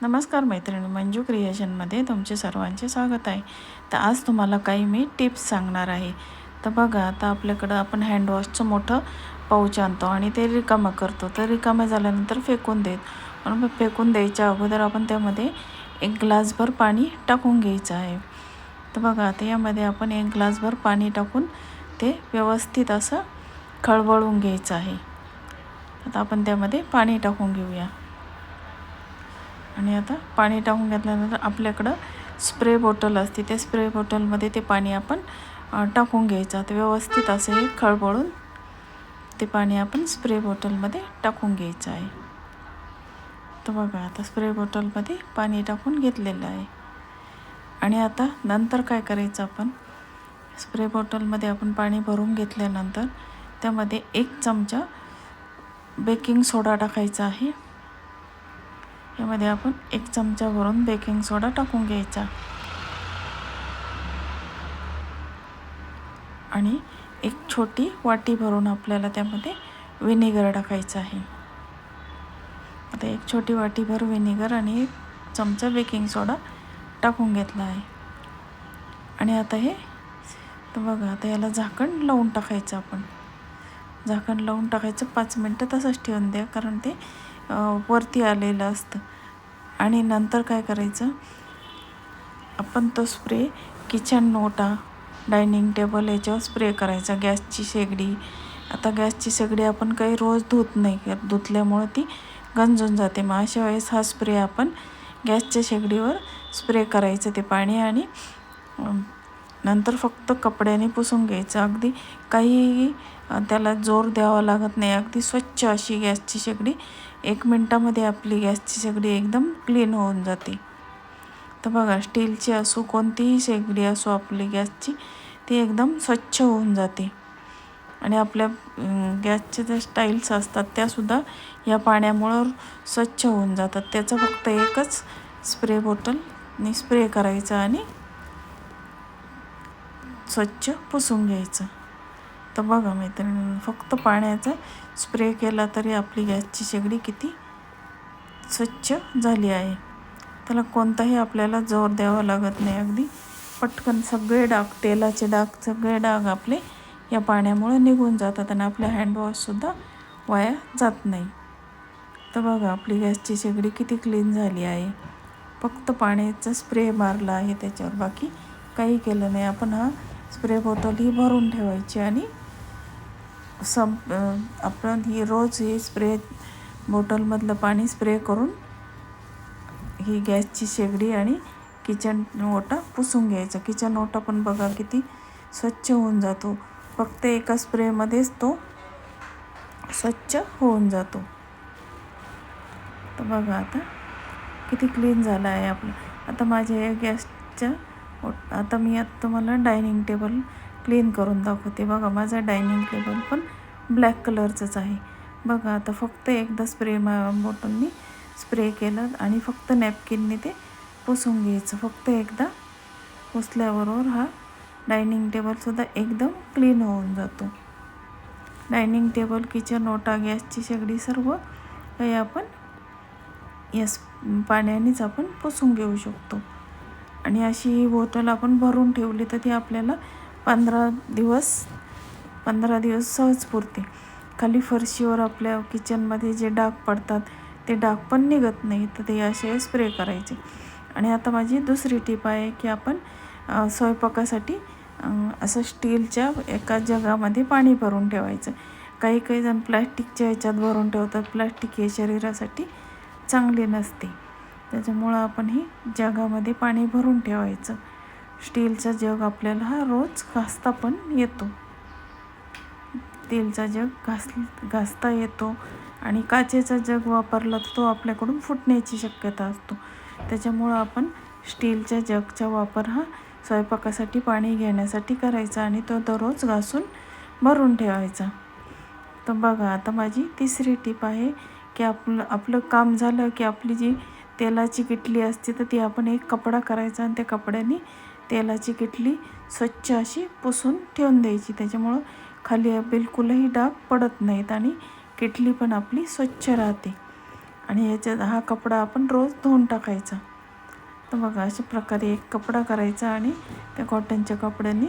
नमस्कार मैत्रिणी, मंजू क्रिएशनमध्ये तुमचे सर्वांचे स्वागत आहे. तर आज तुम्हाला काही मी टिप्स सांगणार आहे. तर बघा, आता आपल्याकडं आपण हँडवॉशचं मोठं पाऊच आणतो आणि ते रिकामं करतो. तर रिकामं झाल्यानंतर फेकून देत, म्हणून फेकून द्यायच्या अगोदर आपण त्यामध्ये एक ग्लासभर पाणी टाकून घ्यायचं आहे. तर बघा, आता यामध्ये आपण एक ग्लासभर पाणी टाकून ते व्यवस्थित असं खळबळून घ्यायचं आहे. आता आपण त्यामध्ये पाणी टाकून घेऊया. आणि आता पाणी टाकून घेतल्यानंतर आपल्याकडं स्प्रे बॉटल असते, त्या स्प्रे बॉटलमध्ये ते पाणी आपण टाकून घ्यायचं. तर व्यवस्थित असं हे खळबळून ते पाणी आपण स्प्रे बॉटलमध्ये टाकून घ्यायचं आहे. तर बघा, आता स्प्रे बॉटलमध्ये पाणी टाकून घेतलेलं आहे. आणि आता नंतर काय करायचं, आपण स्प्रे बॉटलमध्ये आपण पाणी भरून घेतल्यानंतर त्यामध्ये 1 चमचा बेकिंग सोडा टाकायचा आहे. यामध्ये आपण 1 चमचा भरून बेकिंग सोडा टाकून घ्यायचा आणि एक छोटी वाटी भरून आपल्याला त्यामध्ये व्हिनेगर टाकायचं आहे. आता एक छोटी वाटीभर व्हिनेगर आणि 1 चमचा बेकिंग सोडा टाकून घेतला आहे. आणि आता हे तर बघा, आता याला झाकण लावून टाकायचं. आपण झाकण लावून टाकायचं, 5 मिनटं तसंच ठेवून द्या, कारण ते वरती आलेलं असतं. आणि नंतर काय करायचं, आपण तो स्प्रे किचन ओटा, डायनिंग टेबल याच्यावर स्प्रे करायचा. गॅसची शेगडी, आता गॅसची शेगडी आपण काही रोज धुत नाही, धुतल्यामुळं ती गंजून जाते. मग अशा वेळेस हा स्प्रे आपण गॅसच्या शेगडीवर स्प्रे करायचं ते पाणी, आणि नंतर फक्त कपड्याने पुसून घ्यायचं. अगदी काही त्याला जोर द्यावा लागत नाही. अगदी स्वच्छ अशी गॅसची शेगडी 1 मिनटामध्ये आपली गॅसची शेगडी एकदम क्लीन होऊन जाते. तर बघा, स्टीलची असो कोणतीही शेगडी असो आपली गॅसची, ती एकदम स्वच्छ होऊन जाते. आणि आपल्या गॅसच्या ज्या स्टाईल्स असतात त्यासुद्धा या पाण्यामुळं स्वच्छ होऊन जातात. त्याचं फक्त एकच स्प्रे बॉटलने स्प्रे करायचं आणि स्वच्छ पुसून घ्यायचं. तर बघा मैत्रिणी, फक्त पाण्याचा स्प्रे केला तरी आपली गॅसची शेगडी किती स्वच्छ झाली आहे. त्याला कोणताही आपल्याला जोर द्यावा लागत नाही. अगदी पटकन सगळे डाग, तेलाचे डाग, सगळे डाग आपले या पाण्यामुळे निघून जातात आणि आपल्या हँडवॉशसुद्धा वाया जात नाही. तर बघा, आपली गॅसची शेगडी किती क्लीन झाली आहे. फक्त पाण्याचा स्प्रे मारला आहे त्याच्यावर, बाकी काही केलं नाही. आपण हा स्प्रे बॉटल ही भरून ठेवायची आणि आपण ही रोज ही स्प्रे बॉटलमधलं पाणी स्प्रे करून ही गॅसची शेगडी आणि किचन ओटा पुसून घ्यायचा. किचन ओटा पण बघा किती स्वच्छ होऊन जातो. फक्त एका स्प्रेमध्येच तो स्वच्छ होऊन जातो. तर बघा, आता किती क्लीन झाला आहे आपलं. आता माझ्या गॅसच्या आता तुम्हाला डायनिंग टेबल क्लीन करून दाखवते. बघा, माझा डायनिंग टेबल पण ब्लॅक कलरचंच आहे. बघा, आता फक्त एकदा स्प्रे बॉटलनी स्प्रे केलं आणि फक्त नॅपकिनने ते पुसून घ्यायचं. फक्त एकदा पुसल्याबरोबर हा डायनिंग टेबलसुद्धा एकदम क्लीन होऊन जातो. डायनिंग टेबल, किचन ओटा, गॅसची शेगडी सर्व काही आपण याच पाण्यानेच आपण पुसून घेऊ शकतो. आणि अशी ही बॉटल आपण भरून ठेवली तर ती आपल्याला 15 दिवस सहज पुरते. खाली फरशीवर आपल्या किचनमध्ये जे डाग पडतात ते डाग पण निघत नाही. तर ते असे स्प्रे करायचे. आणि आता माझी दुसरी टीप आहे की आपण स्वयंपाकासाठी असं स्टीलच्या एका जगामध्ये पाणी भरून ठेवायचं. काही जण प्लॅस्टिकच्या ह्याच्यात भरून ठेवतात. प्लॅस्टिक हे शरीरासाठी चांगले नसते, त्याच्यामुळं आपण ही जगामध्ये पाणी भरून ठेवायचं. स्टीलचा जग आपल्याला हा रोज घासता पण येतो. स्टीलचा जग घासता येतो. आणि काचेचा जग वापरला तर तो आपल्याकडून फुटण्याची शक्यता असतो. त्याच्यामुळं आपण स्टीलच्या जगचा वापर हा स्वयंपाकासाठी पाणी घेण्यासाठी करायचा आणि तो दररोज घासून भरून ठेवायचा. तर बघा, आता माझी तिसरी टीप आहे की आपलं काम झालं की आपली जी तेलाची किटली असते तर ती आपण एक कपडा करायचा आणि त्या कपड्याने तेलाची किटली स्वच्छ अशी पुसून ठेवून द्यायची. त्याच्यामुळं खाली बिलकुलही डाग पडत नाहीत आणि किटली पण आपली स्वच्छ राहते. आणि याच्यात हा कपडा आपण रोज धुवून टाकायचा. तर बघा अशा प्रकारे एक कपडा करायचा आणि त्या कॉटनच्या कपड्याने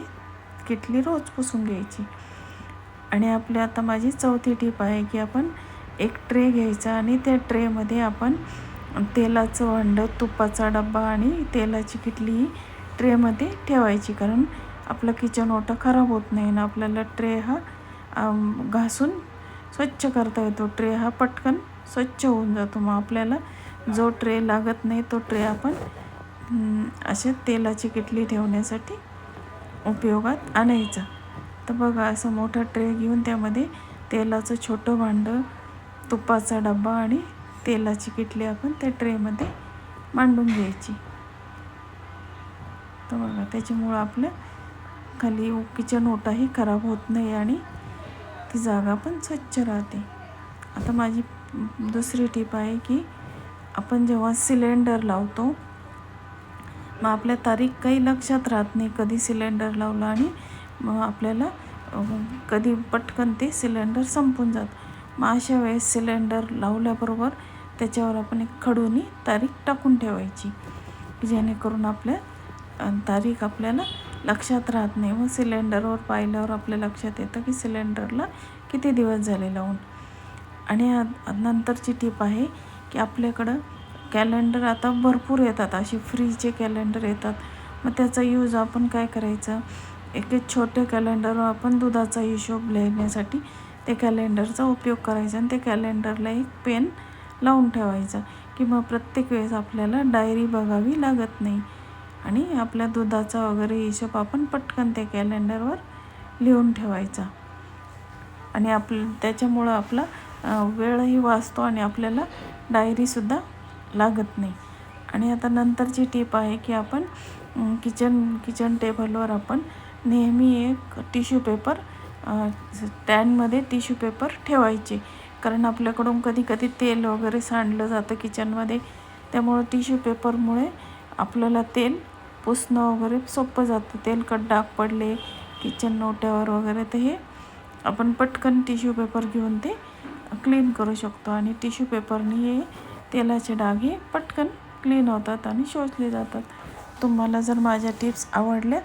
किटली रोज पुसून घ्यायची. आणि आपली आता माझी चौथी टीप आहे की आपण एक ट्रे घ्यायचा आणि त्या ट्रेमध्ये आपण तेलाचं भांडं, तुपाचा डब्बा आणि तेलाची किटली ही ट्रेमध्ये ठेवायची. कारण आपला किचन ओटा खराब होत नाही ना, आपल्याला ट्रे हा घासून स्वच्छ करता येतो. ट्रे हा पटकन स्वच्छ होऊन जातो. मग आपल्याला जो ट्रे लागत नाही तो ट्रे आपण अशा तेलाची किटली ठेवण्यासाठी उपयोगात आणायचा. तर बघा असं मोठा ट्रे घेऊन त्यामध्ये तेलाचं छोटं भांडं, तुपाचा डबा आणि तेलाची किटली आपण त्या ट्रेमध्ये मांडून घ्यायची. तर बघा त्याच्यामुळं आपलं खाली किचन ओटाही खराब होत नाही आणि ती जागा पण स्वच्छ राहते. आता माझी दुसरी टीप आहे की आपण जेव्हा सिलेंडर लावतो मग आपल्या तारीख काही लक्षात राहत नाही कधी सिलेंडर लावला आणि मग आपल्याला कधी पटकन ते सिलेंडर संपून जातं. मग अशा वेळेस सिलेंडर लावल्याबरोबर त्याच्यावर आपण एक खडूनी तारीख टाकून ठेवायची, जेणेकरून आपल्या तारीख आपल्याला लक्षात राहत नाही. मग सिलेंडरवर पाहिल्यावर आपल्या लक्षात येतं की सिलेंडरला किती दिवस झाले लावून. आणि नंतरची टीप आहे की आपल्याकडं कॅलेंडर आता भरपूर येतात, असे फ्रीचे कॅलेंडर येतात. मग त्याचा यूज आपण काय करायचं, एक छोट्या कॅलेंडरवर आपण दुधाचा हिशोब लिहिण्यासाठी ते कॅलेंडरचा उपयोग करायचा आणि ते कॅलेंडरला एक पेन लावून ठेवायचा की मग प्रत्येक वेळेस आपल्याला डायरी बघावी लागत नाही आणि आपल्या दुधाचा वगैरे हिशोब आपण पटकन त्या कॅलेंडरवर लिहून ठेवायचा. आणि त्याच्यामुळं आपला वेळही वाचतो आणि आपल्याला डायरीसुद्धा लागत नाही. आणि आता नंतरची टीप आहे की आपण किचन टेबलवर आपण नेहमी एक टिश्यू पेपर, स्टँडमध्ये टिश्यू पेपर ठेवायचे. कारण आपल्याकडून कधी कधी तेल वगैरे सांडलं जातं किचनमध्ये, त्यामुळं टिश्यू पेपरमुळे आपल्याला तेल पुसणं वगैरे सोपं जातं. तेलकट डाग पडले किचन ओट्यावर वगैरे तर हे आपण पटकन टिश्यू पेपर घेऊन ते क्लीन करू शकतो. आणि टिश्यू पेपरने हे तेलाचे डाग हे पटकन क्लीन होतात आणि शोषले जातात. तुम्हाला जर माझ्या टिप्स आवडल्या